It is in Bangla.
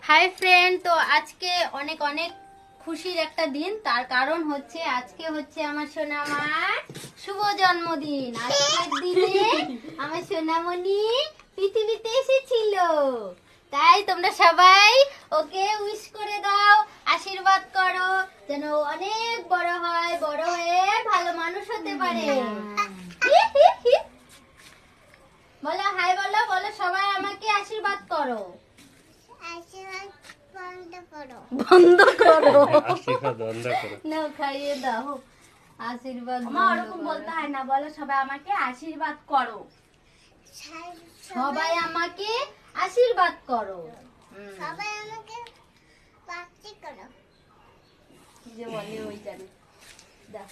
হাই ফ্রেন্ড, তো আজকে অনেক অনেক খুশির একটা দিন। তার কারণ হচ্ছে আজকে হচ্ছে আমার সোনামার শুভ জন্মদিন। আজকের দিনে আমার সোনামণি পৃথিবীতে এসেছিল, তাই তোমরা সবাই ওকে উইশ করে দাও, আশীর্বাদ করো যেন ও অনেক বড় হয়, বড় হয়ে ভালো মানুষ হতে পারে। বলো হাই, বলো বলো সবাই আমাকে আশীর্বাদ করো। বন্ধ করো, আশীর্বাদ বন্ধ করো। না খাইয়ে দাও। আশীর্বাদ মা ওরকম বলতে হয় না, বলো সবাই আমাকে আশীর্বাদ করো। সবাই আমাকে আশীর্বাদ করো। সবাই আমাকে পার্টি করো। কি যে বলে ওই জানে। দাও।